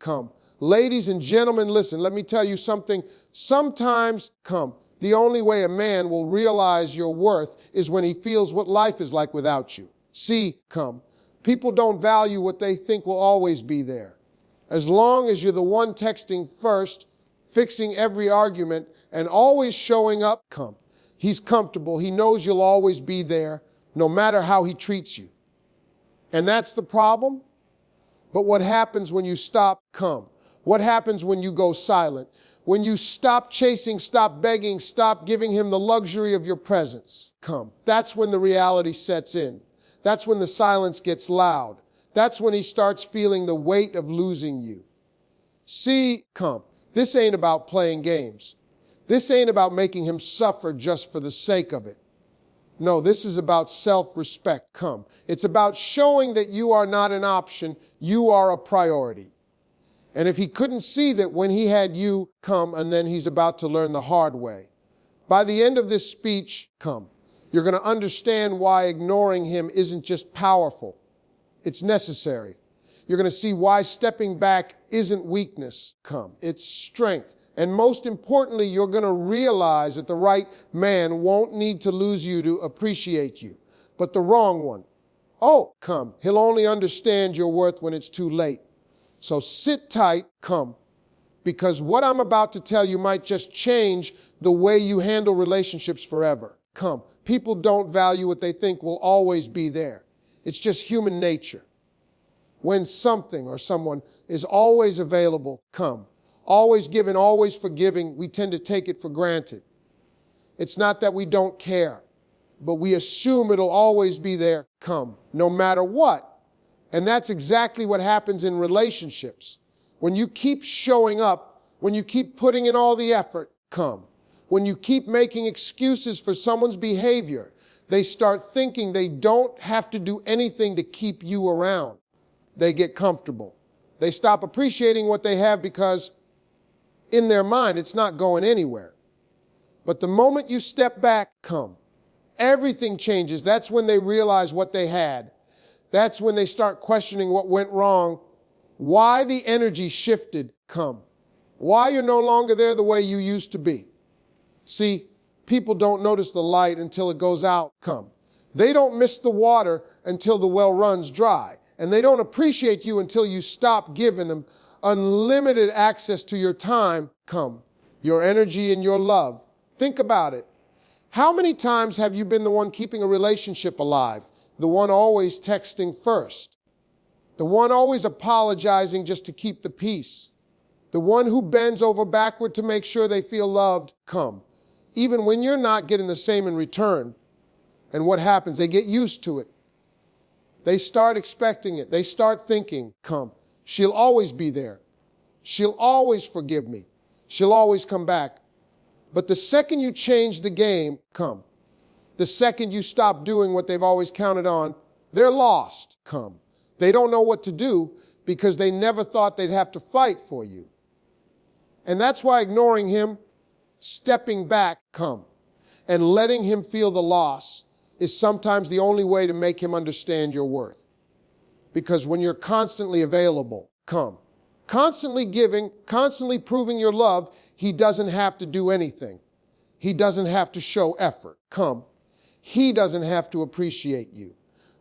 come. Ladies and gentlemen, listen, let me tell you something. Sometimes, the only way a man will realize your worth is when he feels what life is like without you. See, people don't value what they think will always be there. As long as you're the one texting first, fixing every argument, and always showing up, he's comfortable. He knows you'll always be there, no matter how he treats you. And that's the problem. But what happens when you stop, What happens when you go silent? When you stop chasing, stop begging, stop giving him the luxury of your presence, That's when the reality sets in. That's when the silence gets loud. That's when he starts feeling the weight of losing you. See, this ain't about playing games. This ain't about making him suffer just for the sake of it. No, this is about self-respect, It's about showing that you are not an option, you are a priority. And if he couldn't see that when he had you, and then he's about to learn the hard way. By the end of this speech, you're going to understand why ignoring him isn't just powerful, it's necessary. You're going to see why stepping back isn't weakness, it's strength. And most importantly, you're going to realize that the right man won't need to lose you to appreciate you, but the wrong one. He'll only understand your worth when it's too late. So sit tight, because what I'm about to tell you might just change the way you handle relationships forever. People don't value what they think will always be there. It's just human nature. When something or someone is always available, always giving, always forgiving, we tend to take it for granted. It's not that we don't care, but we assume it'll always be there, no matter what. And that's exactly what happens in relationships. When you keep showing up, when you keep putting in all the effort, when you keep making excuses for someone's behavior, they start thinking they don't have to do anything to keep you around. They get comfortable. They stop appreciating what they have because in their mind, it's not going anywhere. But the moment you step back, everything changes. That's when they realize what they had. That's when they start questioning what went wrong, why the energy shifted, why you're no longer there the way you used to be. See, people don't notice the light until it goes out, They don't miss the water until the well runs dry. And they don't appreciate you until you stop giving them unlimited access to your time, your energy and your love. Think about it. How many times have you been the one keeping a relationship alive? The one always texting first. The one always apologizing just to keep the peace. The one who bends over backward to make sure they feel loved, even when you're not getting the same in return. And what happens? They get used to it. They start expecting it. They start thinking, she'll always be there. She'll always forgive me. She'll always come back. But the second you change the game, the second you stop doing what they've always counted on, they're lost, They don't know what to do because they never thought they'd have to fight for you. And that's why ignoring him, stepping back, and letting him feel the loss is sometimes the only way to make him understand your worth. Because when you're constantly available, constantly giving, constantly proving your love, he doesn't have to do anything. He doesn't have to show effort. He doesn't have to appreciate you.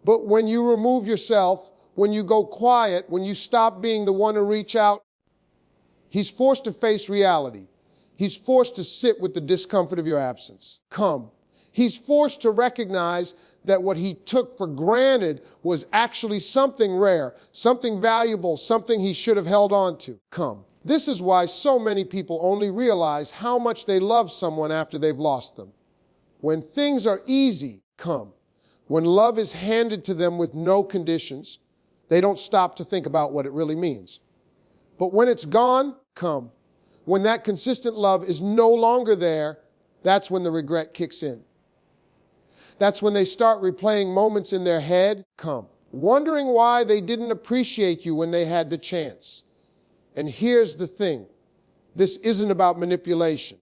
But when you remove yourself, when you go quiet, when you stop being the one to reach out, he's forced to face reality. He's forced to sit with the discomfort of your absence. He's forced to recognize that what he took for granted was actually something rare, something valuable, something he should have held on to. This is why so many people only realize how much they love someone after they've lost them. When things are easy, when love is handed to them with no conditions, they don't stop to think about what it really means. But when it's gone, when that consistent love is no longer there, that's when the regret kicks in. That's when they start replaying moments in their head, wondering why they didn't appreciate you when they had the chance. And here's the thing. This isn't about manipulation.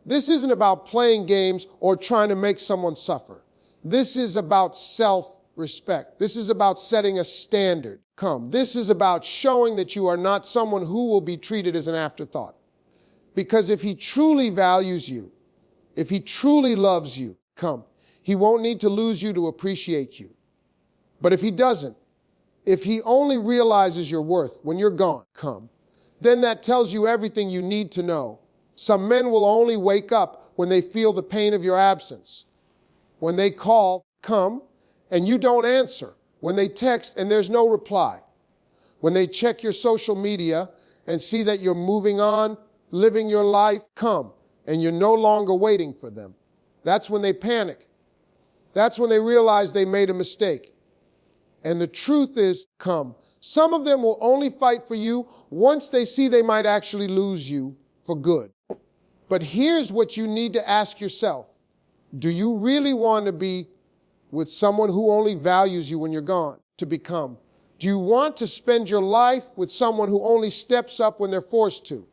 This isn't about playing games or trying to make someone suffer. This is about self Self-respect. This is about setting a standard. Come. This is about showing that you are not someone who will be treated as an afterthought. Because if he truly values you, if he truly loves you, come, he won't need to lose you to appreciate you. But if he doesn't, if he only realizes your worth when you're gone, come, then that tells you everything you need to know. Some men will only wake up when they feel the pain of your absence. When they call, come, and you don't answer. When they text and there's no reply. When they check your social media and see that you're moving on, living your life, come, and you're no longer waiting for them. That's when they panic. That's when they realize they made a mistake. And the truth is, come, some of them will only fight for you once they see they might actually lose you for good. But here's what you need to ask yourself. Do you really want to be with someone who only values you when you're gone? To become. Do you want to spend your life with someone who only steps up when they're forced to?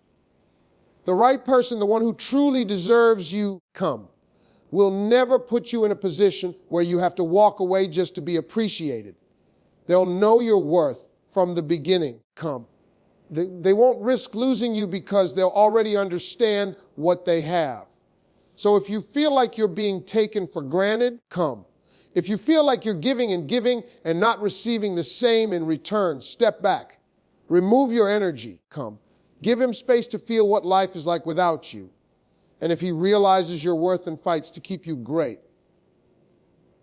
The right person, the one who truly deserves you, come, will never put you in a position where you have to walk away just to be appreciated. They'll know your worth from the beginning, come. They won't risk losing you because they'll already understand what they have. So if you feel like you're being taken for granted, come. If you feel like you're giving and not receiving the same in return, step back. Remove your energy, come. Give him space to feel what life is like without you. And if he realizes your worth and fights to keep you, great.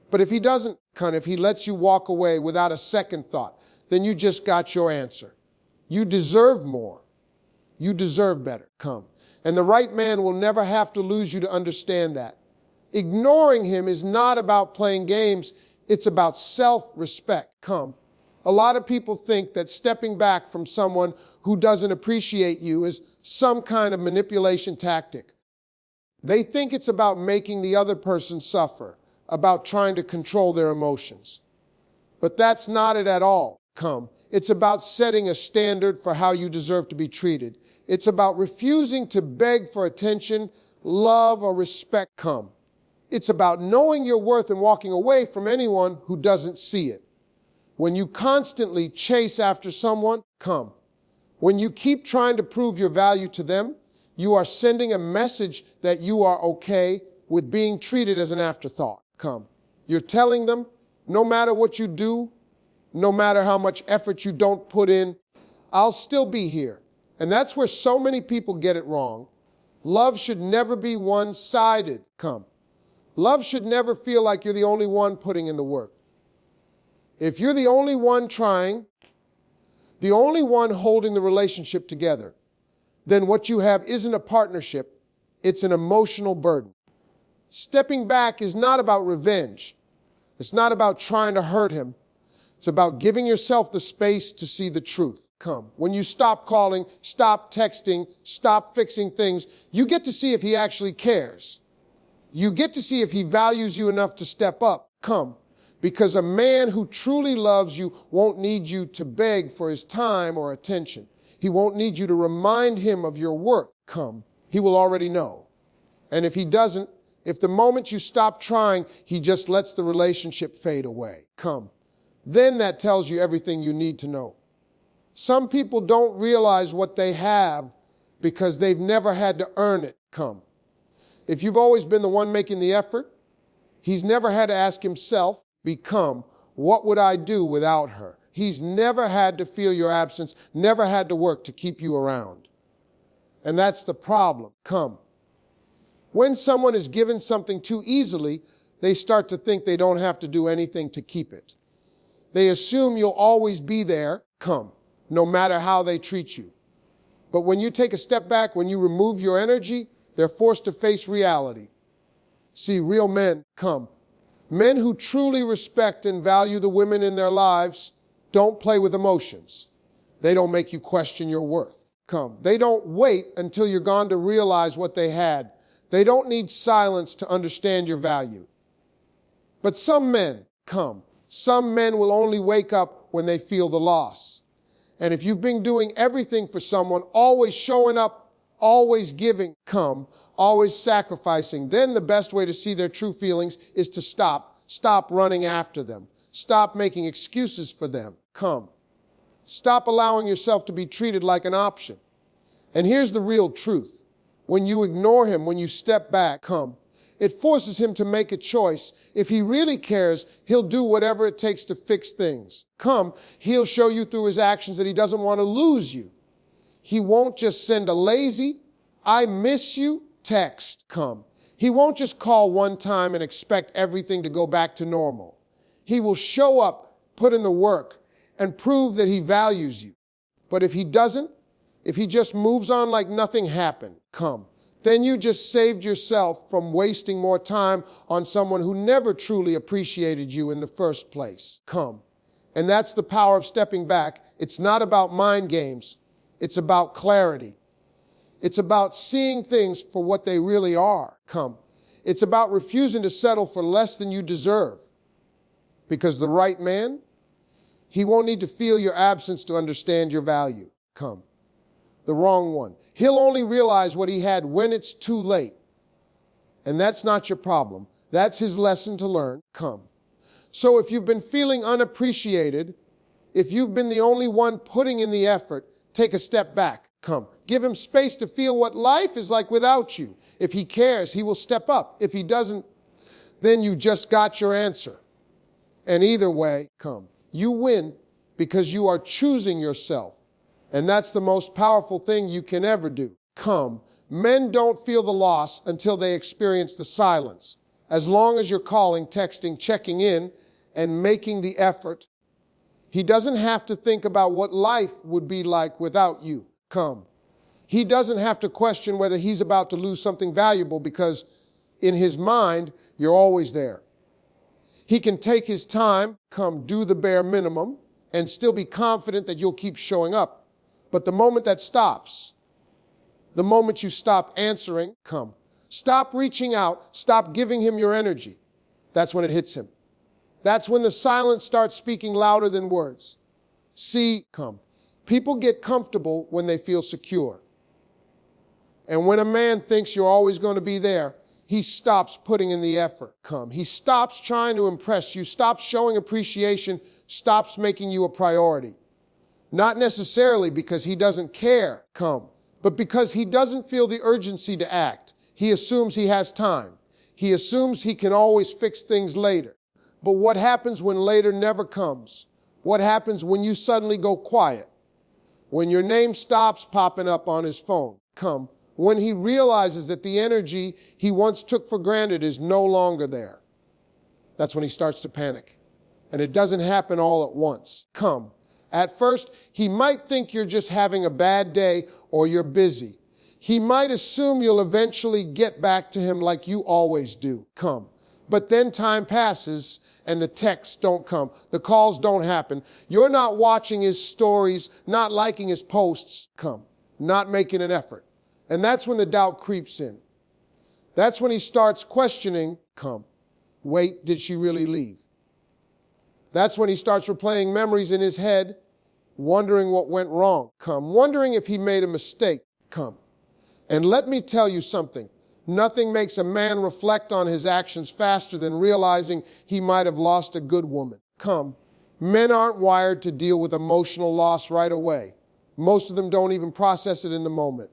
But if he doesn't, come, if he lets you walk away without a second thought, then you just got your answer. You deserve more. You deserve better, come. And the right man will never have to lose you to understand that. Ignoring him is not about playing games. It's about self-respect, come. A lot of people think that stepping back from someone who doesn't appreciate you is some kind of manipulation tactic. They think it's about making the other person suffer, about trying to control their emotions. But that's not it at all, come. It's about setting a standard for how you deserve to be treated. It's about refusing to beg for attention, love, or respect, come. It's about knowing your worth and walking away from anyone who doesn't see it. When you constantly chase after someone, come. When you keep trying to prove your value to them, you are sending a message that you are okay with being treated as an afterthought, come. You're telling them, no matter what you do, no matter how much effort you don't put in, I'll still be here. And that's where so many people get it wrong. Love should never be one-sided, come. Love should never feel like you're the only one putting in the work. If you're the only one trying, the only one holding the relationship together, then what you have isn't a partnership, it's an emotional burden. Stepping back is not about revenge. It's not about trying to hurt him. It's about giving yourself the space to see the truth. Come. When you stop calling, stop texting, stop fixing things, you get to see if he actually cares. You get to see if he values you enough to step up. Come. Because a man who truly loves you won't need you to beg for his time or attention. He won't need you to remind him of your worth. Come. He will already know. And if he doesn't, if the moment you stop trying, he just lets the relationship fade away. Come. Then that tells you everything you need to know. Some people don't realize what they have because they've never had to earn it. Come. If you've always been the one making the effort, he's never had to ask himself, become, what would I do without her? He's never had to feel your absence, never had to work to keep you around. And that's the problem. Come. When someone is given something too easily, they start to think they don't have to do anything to keep it. They assume you'll always be there, come, no matter how they treat you. But when you take a step back, when you remove your energy, they're forced to face reality. See, real men, come. Men who truly respect and value the women in their lives don't play with emotions. They don't make you question your worth. Come. They don't wait until you're gone to realize what they had. They don't need silence to understand your value. But some men, come. Some men will only wake up when they feel the loss. And if you've been doing everything for someone, always showing up, always giving, come, always sacrificing, then the best way to see their true feelings is to stop running after them. Stop making excuses for them. Come. Stop allowing yourself to be treated like an option. And here's the real truth. When you ignore him, when you step back, come. It forces him to make a choice. If he really cares, he'll do whatever it takes to fix things. Come, he'll show you through his actions that he doesn't want to lose you. He won't just send a lazy, "I miss you" text. Come. He won't just call one time and expect everything to go back to normal. He will show up, put in the work, and prove that he values you. But if he doesn't, if he just moves on like nothing happened, come. Then you just saved yourself from wasting more time on someone who never truly appreciated you in the first place. Come. And that's the power of stepping back. It's not about mind games. It's about clarity. It's about seeing things for what they really are. Come. It's about refusing to settle for less than you deserve. Because the right man, he won't need to feel your absence to understand your value. Come. The wrong one. He'll only realize what he had when it's too late. And that's not your problem. That's his lesson to learn. Come. So if you've been feeling unappreciated, if you've been the only one putting in the effort, take a step back. Come. Give him space to feel what life is like without you. If he cares, he will step up. If he doesn't, then you just got your answer. And either way, come. You win because you are choosing yourself. And that's the most powerful thing you can ever do. Come. Men don't feel the loss until they experience the silence. As long as you're calling, texting, checking in, and making the effort, he doesn't have to think about what life would be like without you. Come. He doesn't have to question whether he's about to lose something valuable because in his mind, you're always there. He can take his time, come, do the bare minimum, and still be confident that you'll keep showing up. But the moment that stops, the moment you stop answering, come. Stop reaching out, stop giving him your energy. That's when it hits him. That's when the silence starts speaking louder than words. See, come. People get comfortable when they feel secure. And when a man thinks you're always going to be there, he stops putting in the effort. Come. He stops trying to impress you, stops showing appreciation, stops making you a priority. Not necessarily because he doesn't care, come, but because he doesn't feel the urgency to act. He assumes he has time. He assumes he can always fix things later. But what happens when later never comes? What happens when you suddenly go quiet? When your name stops popping up on his phone, come. When he realizes that the energy he once took for granted is no longer there. That's when he starts to panic. And it doesn't happen all at once. Come. At first, he might think you're just having a bad day or you're busy. He might assume you'll eventually get back to him like you always do. Come. But then time passes and the texts don't come. The calls don't happen. You're not watching his stories, not liking his posts. Come. Not making an effort. And that's when the doubt creeps in. That's when he starts questioning. Come. Wait, did she really leave? That's when he starts replaying memories in his head, wondering what went wrong. Come. Wondering if he made a mistake. Come. And let me tell you something. Nothing makes a man reflect on his actions faster than realizing he might have lost a good woman. Come. Men aren't wired to deal with emotional loss right away. Most of them don't even process it in the moment.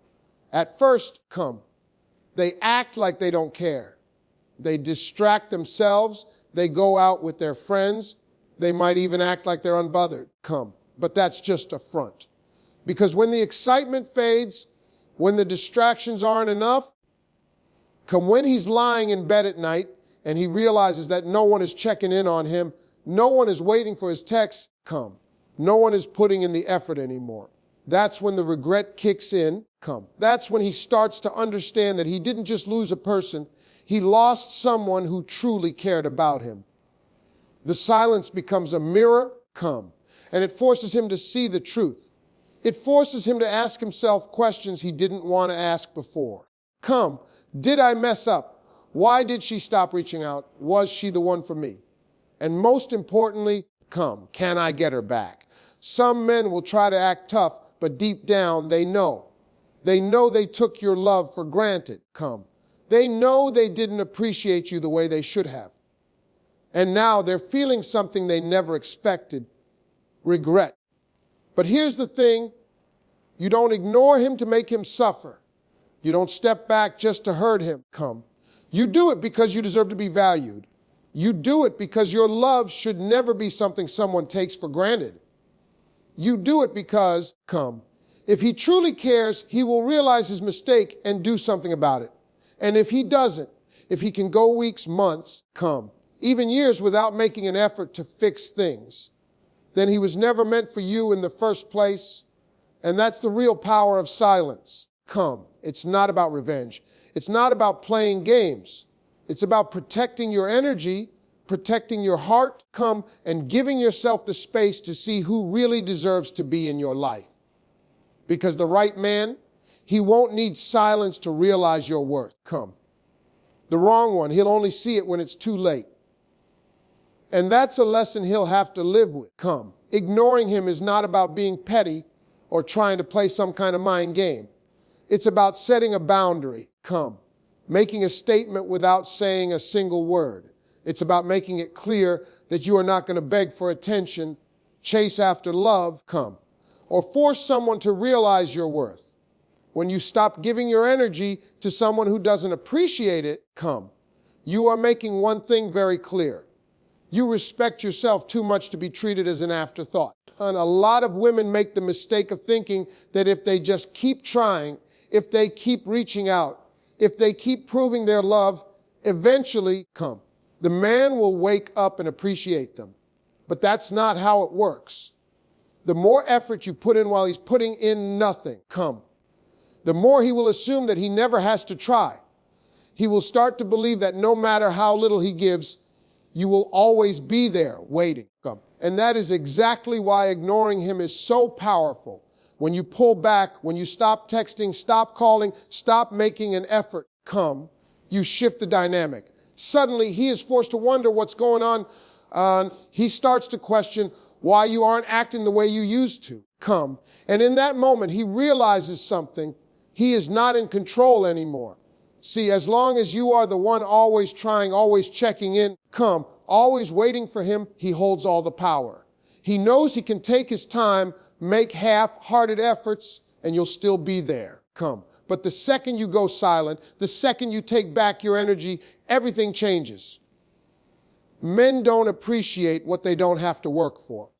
At first, come. They act like they don't care. They distract themselves. They go out with their friends. They might even act like they're unbothered. Come. But that's just a front. Because when the excitement fades, when the distractions aren't enough, come when he's lying in bed at night and he realizes that no one is checking in on him, no one is waiting for his text, come. No one is putting in the effort anymore. That's when the regret kicks in, come. That's when he starts to understand that he didn't just lose a person, he lost someone who truly cared about him. The silence becomes a mirror, come, and it forces him to see the truth. It forces him to ask himself questions he didn't want to ask before. Come, did I mess up? Why did she stop reaching out? Was she the one for me? And most importantly, come, can I get her back? Some men will try to act tough, but deep down they know. They know they took your love for granted, come. They know they didn't appreciate you the way they should have. And now they're feeling something they never expected, regret. But here's the thing, you don't ignore him to make him suffer. You don't step back just to hurt him. You do it because you deserve to be valued. You do it because your love should never be something someone takes for granted. You do it because, if he truly cares, he will realize his mistake and do something about it. And if he doesn't, if he can go weeks, months, even years without making an effort to fix things, then he was never meant for you in the first place. And that's the real power of silence. It's not about revenge. It's not about playing games. It's about protecting your energy, protecting your heart, and giving yourself the space to see who really deserves to be in your life. Because the right man, he won't need silence to realize your worth. The wrong one, he'll only see it when it's too late. And that's a lesson he'll have to live with. Ignoring him is not about being petty or trying to play some kind of mind game. It's about setting a boundary. Making a statement without saying a single word. It's about making it clear that you are not going to beg for attention, chase after love, or force someone to realize your worth. When you stop giving your energy to someone who doesn't appreciate it, you are making one thing very clear. You respect yourself too much to be treated as an afterthought. And a lot of women make the mistake of thinking that if they just keep trying, if they keep reaching out, if they keep proving their love, eventually, the man will wake up and appreciate them. But that's not how it works. The more effort you put in while he's putting in nothing, the more he will assume that he never has to try. He will start to believe that no matter how little he gives, you will always be there waiting. And that is exactly why ignoring him is so powerful. When you pull back, when you stop texting, stop calling, stop making an effort, you shift the dynamic. Suddenly, he is forced to wonder what's going on. He starts to question why you aren't acting the way you used to. And in that moment, he realizes something. He is not in control anymore. See, as long as you are the one always trying, always checking in, always waiting for him, he holds all the power. He knows he can take his time, make half-hearted efforts, and you'll still be there. But the second you go silent, the second you take back your energy, everything changes. Men don't appreciate what they don't have to work for.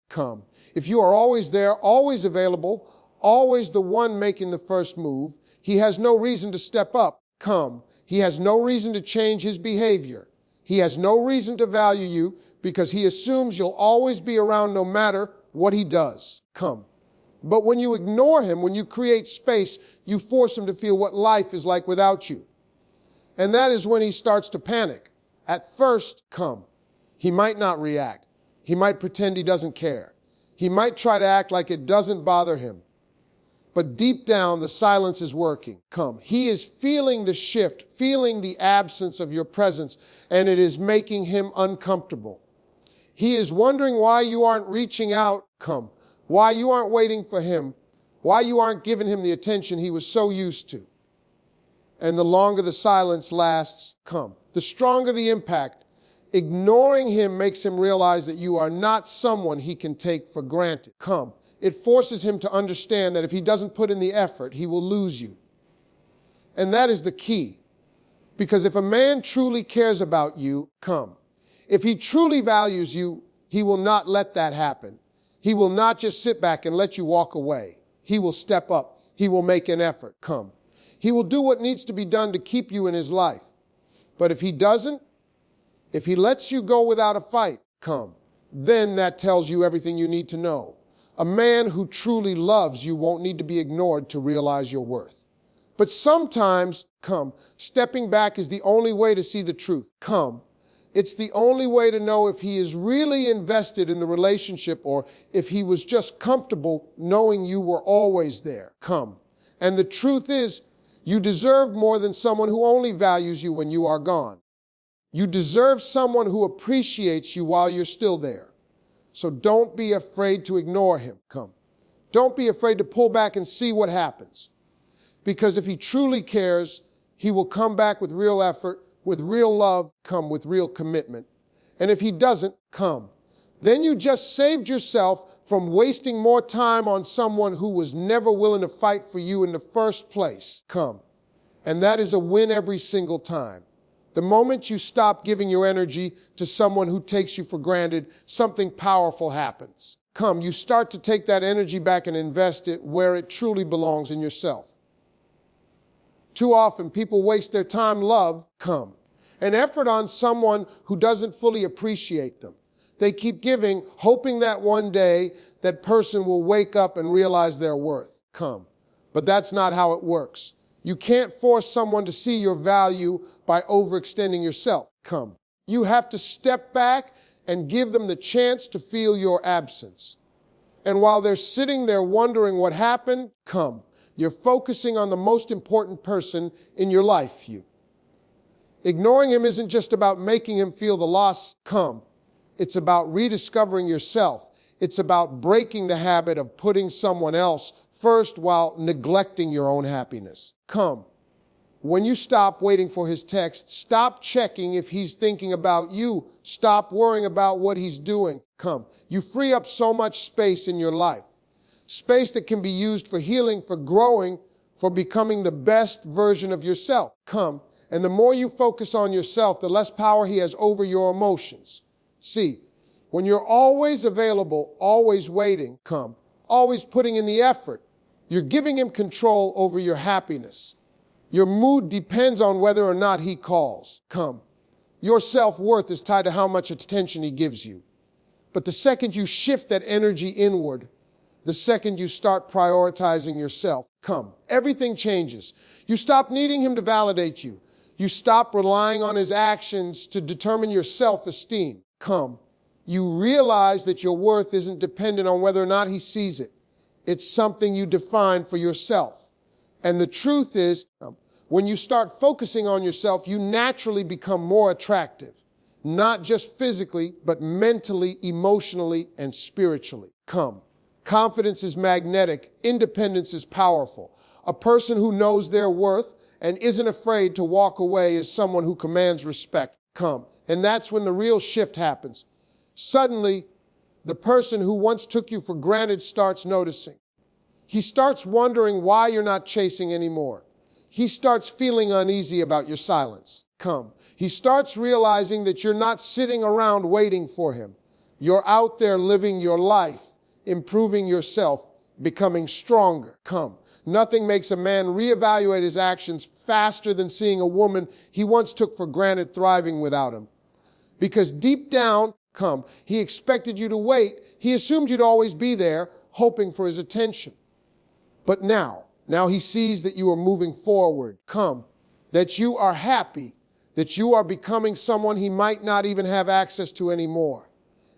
If you are always there, always available, always the one making the first move, he has no reason to step up. He has no reason to change his behavior. He has no reason to value you because he assumes you'll always be around no matter what he does. But when you ignore him, when you create space, you force him to feel what life is like without you. And that is when he starts to panic. At first, he might not react. He might pretend he doesn't care. He might try to act like it doesn't bother him. But deep down, the silence is working. He is feeling the shift, feeling the absence of your presence, and it is making him uncomfortable. He is wondering why you aren't reaching out, why you aren't waiting for him, why you aren't giving him the attention he was so used to. And the longer the silence lasts, the stronger the impact. Ignoring him makes him realize that you are not someone he can take for granted. It forces him to understand that if he doesn't put in the effort, he will lose you. And that is the key. Because if a man truly cares about you, if he truly values you, he will not let that happen. He will not just sit back and let you walk away. He will step up. He will make an effort. He will do what needs to be done to keep you in his life. But if he doesn't, if he lets you go without a fight, then that tells you everything you need to know. A man who truly loves you won't need to be ignored to realize your worth. But sometimes, stepping back is the only way to see the truth. It's the only way to know if he is really invested in the relationship or if he was just comfortable knowing you were always there. And the truth is, you deserve more than someone who only values you when you are gone. You deserve someone who appreciates you while you're still there. So don't be afraid to ignore him. Don't be afraid to pull back and see what happens. Because if he truly cares, he will come back with real effort, with real love, with real commitment. And if he doesn't, come. Then you just saved yourself from wasting more time on someone who was never willing to fight for you in the first place. Come. And that is a win every single time. The moment you stop giving your energy to someone who takes you for granted, something powerful happens. Come, you start to take that energy back and invest it where it truly belongs, in yourself. Too often, people waste their time, and effort on someone who doesn't fully appreciate them. They keep giving, hoping that one day that person will wake up and realize their worth. But that's not how it works. You can't force someone to see your value by overextending yourself. You have to step back and give them the chance to feel your absence. And while they're sitting there wondering what happened, you're focusing on the most important person in your life, you. Ignoring him isn't just about making him feel the loss, It's about rediscovering yourself. It's about breaking the habit of putting someone else first while neglecting your own happiness. When you stop waiting for his text, stop checking if he's thinking about you. Stop worrying about what he's doing. You free up so much space in your life. Space that can be used for healing, for growing, for becoming the best version of yourself. And the more you focus on yourself, the less power he has over your emotions. See, when you're always available, always waiting, always putting in the effort, you're giving him control over your happiness. Your mood depends on whether or not he calls. Your self-worth is tied to how much attention he gives you. But the second you shift that energy inward, the second you start prioritizing yourself, everything changes. You stop needing him to validate you. You stop relying on his actions to determine your self-esteem. You realize that your worth isn't dependent on whether or not he sees it. It's something you define for yourself. And the truth is, when you start focusing on yourself, you naturally become more attractive, not just physically, but mentally, emotionally, and spiritually. Confidence is magnetic. Independence is powerful. A person who knows their worth and isn't afraid to walk away is someone who commands respect. And that's when the real shift happens. Suddenly, the person who once took you for granted starts noticing. He starts wondering why you're not chasing anymore. He starts feeling uneasy about your silence. He starts realizing that you're not sitting around waiting for him. You're out there living your life, improving yourself, becoming stronger. Nothing makes a man reevaluate his actions faster than seeing a woman he once took for granted thriving without him. Because deep down, he expected you to wait. He assumed you'd always be there, hoping for his attention. But now he sees that you are moving forward, that you are happy, that you are becoming someone he might not even have access to anymore.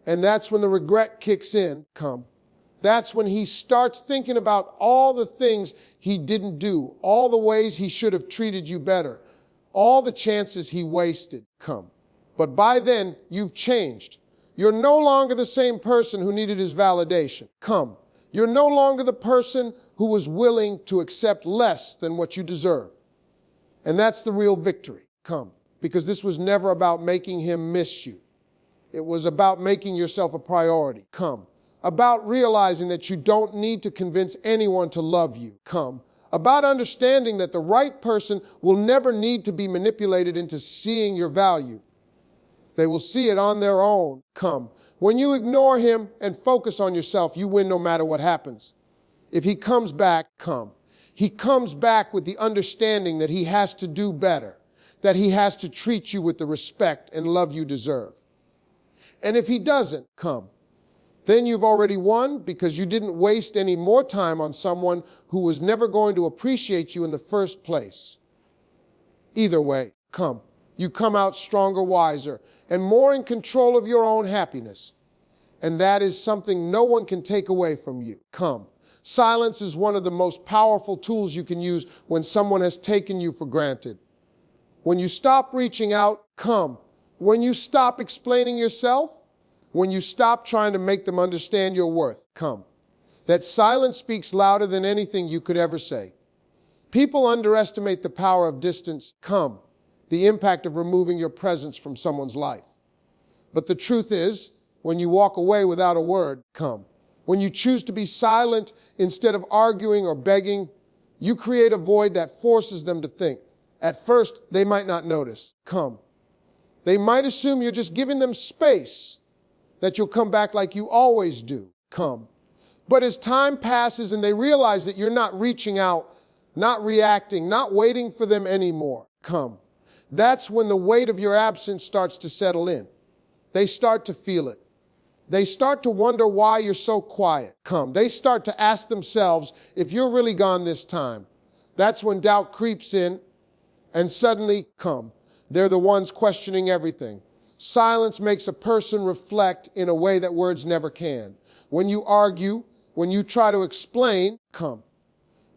And that's when the regret kicks in, That's when he starts thinking about all the things he didn't do, all the ways he should have treated you better, all the chances he wasted. But by then, you've changed. You're no longer the same person who needed his validation. You're no longer the person who was willing to accept less than what you deserve. And that's the real victory. Because this was never about making him miss you. It was about making yourself a priority. About realizing that you don't need to convince anyone to love you. About understanding that the right person will never need to be manipulated into seeing your value. They will see it on their own. When you ignore him and focus on yourself, you win no matter what happens. If he comes back, he comes back with the understanding that he has to do better, that he has to treat you with the respect and love you deserve. And if he doesn't, then you've already won, because you didn't waste any more time on someone who was never going to appreciate you in the first place. Either way, you come out stronger, wiser, and more in control of your own happiness. And that is something no one can take away from you. Silence is one of the most powerful tools you can use when someone has taken you for granted. When you stop reaching out, when you stop explaining yourself, when you stop trying to make them understand your worth, that silence speaks louder than anything you could ever say. People underestimate the power of distance, the impact of removing your presence from someone's life. But the truth is, when you walk away without a word, come. When you choose to be silent instead of arguing or begging, you create a void that forces them to think. At first, they might not notice. Come. They might assume you're just giving them space, that you'll come back like you always do. Come. But as time passes and they realize that you're not reaching out, not reacting, not waiting for them anymore, come. That's when the weight of your absence starts to settle in. They start to feel it. They start to wonder why you're so quiet. Come. They start to ask themselves if you're really gone this time. That's when doubt creeps in, and suddenly, come. They're the ones questioning everything. Silence makes a person reflect in a way that words never can. When you argue, when you try to explain, come.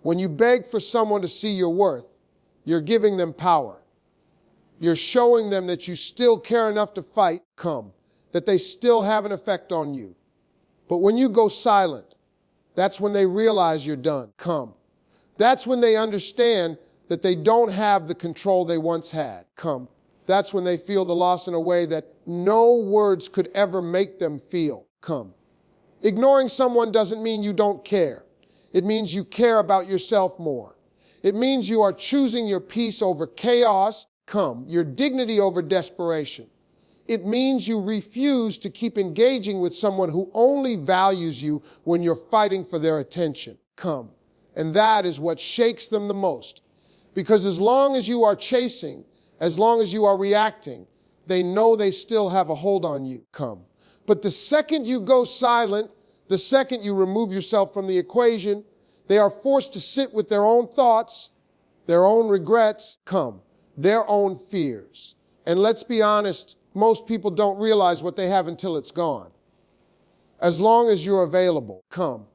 When you beg for someone to see your worth, you're giving them power. You're showing them that you still care enough to fight, come, that they still have an effect on you. But when you go silent, that's when they realize you're done, come. That's when they understand that they don't have the control they once had, come. That's when they feel the loss in a way that no words could ever make them feel, come. Ignoring someone doesn't mean you don't care. It means you care about yourself more. It means you are choosing your peace over chaos, come, your dignity over desperation. It means you refuse to keep engaging with someone who only values you when you're fighting for their attention, come. And that is what shakes them the most. Because as long as you are chasing, as long as you are reacting, they know they still have a hold on you, come. But the second you go silent, the second you remove yourself from the equation, they are forced to sit with their own thoughts, their own regrets, come, their own fears. And let's be honest, most people don't realize what they have until it's gone. As long as you're available, come.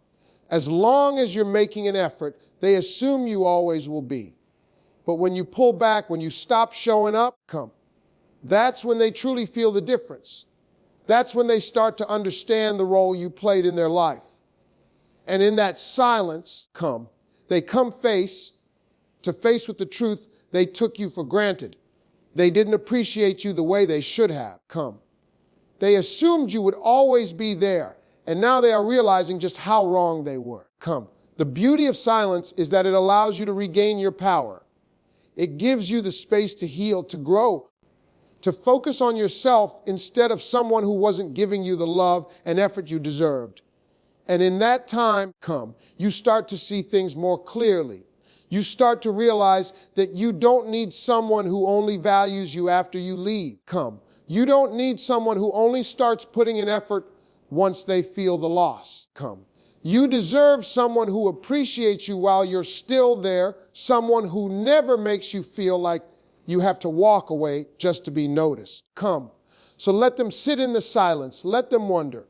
As long as you're making an effort, they assume you always will be. But when you pull back, when you stop showing up, come. That's when they truly feel the difference. That's when they start to understand the role you played in their life. And in that silence, come. They come face to face with the truth they took you for granted. They didn't appreciate you the way they should have, come. They assumed you would always be there, and now they are realizing just how wrong they were, come. The beauty of silence is that it allows you to regain your power. It gives you the space to heal, to grow, to focus on yourself instead of someone who wasn't giving you the love and effort you deserved. And in that time, come, you start to see things more clearly. You start to realize that you don't need someone who only values you after you leave, come. You don't need someone who only starts putting in effort once they feel the loss, come. You deserve someone who appreciates you while you're still there, someone who never makes you feel like you have to walk away just to be noticed. Come. So let them sit in the silence. Let them wonder.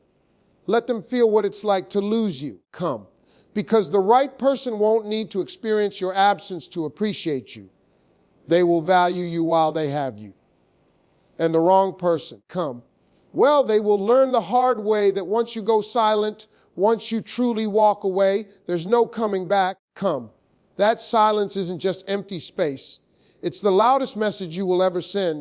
Let them feel what it's like to lose you. Come. Because the right person won't need to experience your absence to appreciate you. They will value you while they have you. And the wrong person, come. Well, they will learn the hard way that once you go silent, once you truly walk away, there's no coming back. Come. That silence isn't just empty space. It's the loudest message you will ever send.